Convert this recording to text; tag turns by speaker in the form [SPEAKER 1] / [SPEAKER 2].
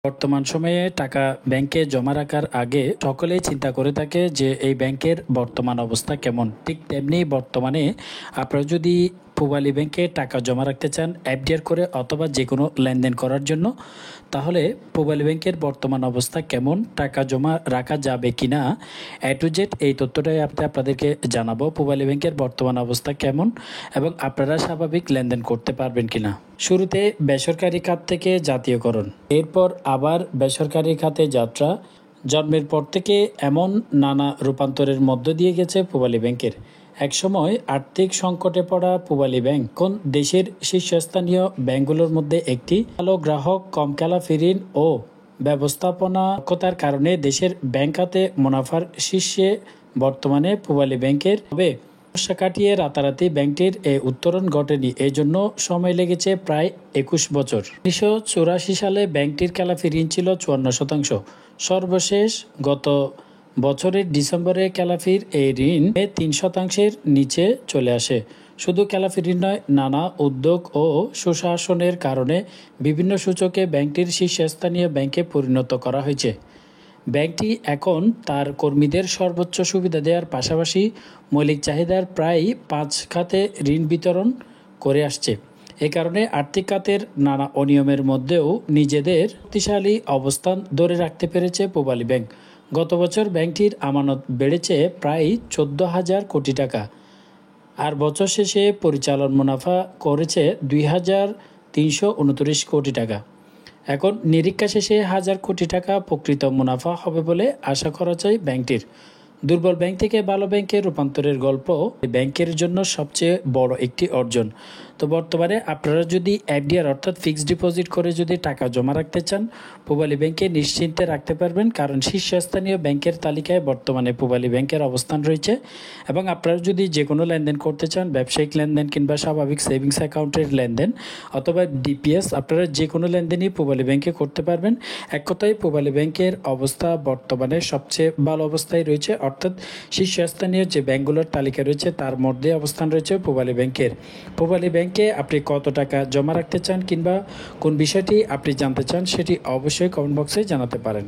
[SPEAKER 1] বর্তমান সময়ে টাকা ব্যাংকে জমা রাখার আগে সকলেই চিন্তা করে থাকে যে এই ব্যাংকের বর্তমান অবস্থা কেমন। ঠিক তেমনি বর্তমানে আপনারা যদি পূবালী ব্যাংকে টাকা জমা রাখতে চান এফডিআর করে অথবা যে কোনো লেনদেন করার জন্য, তাহলে পূবালী ব্যাংকের বর্তমান অবস্থা কেমন, টাকা জমা রাখা যাবে কিনা, এ টু জেড এই তথ্যটাই আপনাদেরকে জানাবো। পূবালী ব্যাংকের বর্তমান অবস্থা কেমন এবং আপনারা স্বাভাবিক লেনদেন করতে পারবেন কিনা। শুরুতে বেসরকারি খাত থেকে জাতীয়করণ, এরপর আবার বেসরকারি খাতে যাত্রা। জন্মের পর থেকে এমন নানা রূপান্তরের মধ্য দিয়ে গেছে পূবালী ব্যাংকের। একসময় আর্থিক সংকটে পড়া পূবালী ব্যাংক কোন দেশের শীর্ষস্থানীয় ব্যাংকগুলোর মধ্যে একটি। ভালো গ্রাহক, কম খেলাফিরিন ও ব্যবস্থাপনা দক্ষতার কারণে দেশের ব্যাংক খাতে মুনাফার শীর্ষে বর্তমানে পূবালী ব্যাংকের। তবে সমস্যা কাটিয়ে রাতারাতি ব্যাংকটির উত্তরণ ঘটেনি, এই জন্য সময় লেগেছে প্রায় 21 বছর। 1984 সালে ব্যাংকটির খেলাফি ঋণ ছিল 54%। সর্বশেষ গত বছরের ডিসেম্বরে খেলাফির এই ঋণ 3%-এর নিচে চলে আসে। শুধু খেলাফি ঋণ নয়, নানা উদ্যোগ ও সুশাসনের কারণে বিভিন্ন সূচকে ব্যাংকটির শীর্ষস্থানীয় ব্যাংকে পরিণত করা হয়েছে। ব্যাংকটি এখন তার কর্মীদের সর্বোচ্চ সুবিধা দেওয়ার পাশাপাশি মৌলিক চাহিদার প্রায় 5 খাতে ঋণ বিতরণ করে আসছে। এ কারণে আর্থিক খাতের নানা অনিয়মের মধ্যেও নিজেদের শক্তিশালী অবস্থান ধরে রাখতে পেরেছে পূবালী ব্যাংক। গত বছর ব্যাংকটির আমানত বেড়েছে প্রায় 14,000 কোটি টাকা, আর বছর শেষে পরিচালন মুনাফা করেছে 2,329 কোটি টাকা। এখন নিরীক্ষা শেষে 1,000 কোটি টাকা প্রকৃত মুনাফা হবে বলে আশা করা যায় ব্যাংকটির। দুর্বল ব্যাংক থেকে ভালো ব্যাংকে রূপান্তরের গল্প ব্যাংকের জন্য সবচেয়ে বড় একটি অর্জন। তো বর্তমানে আপনারা যদি এফডিআর অর্থাৎ ফিক্সড ডিপোজিট করে যদি টাকা জমা রাখতে চান, পূবালী ব্যাংকে নিশ্চিন্তে রাখতে পারবেন, কারণ শীর্ষস্থানীয় ব্যাংকের তালিকায় বর্তমানে পূবালী ব্যাংকের অবস্থান রয়েছে। এবং আপনারা যদি যে কোনো লেনদেন করতে চান, ব্যবসায়িক লেনদেন কিংবা স্বাভাবিক সেভিংস অ্যাকাউন্টের লেনদেন অথবা ডিপিএস, আপনারা যে কোনো লেনদেনই পূবালী ব্যাংকে করতে পারবেন। এক কথায় পূবালী ব্যাংকের অবস্থা বর্তমানে সবচেয়ে ভালো অবস্থায় রয়েছে, অর্থাৎ শীর্ষস্থানীয় যে ব্যাংকগুলোর তালিকা রয়েছে তার মধ্যে অবস্থান রয়েছে পূবালী ব্যাংকের। পূবালী ব্যাংকে আপনি কত টাকা জমা রাখতে চান কিংবা কোন বিষয়টি আপনি জানতে চান, সেটি অবশ্যই কমেন্ট বক্সে জানাতে পারেন।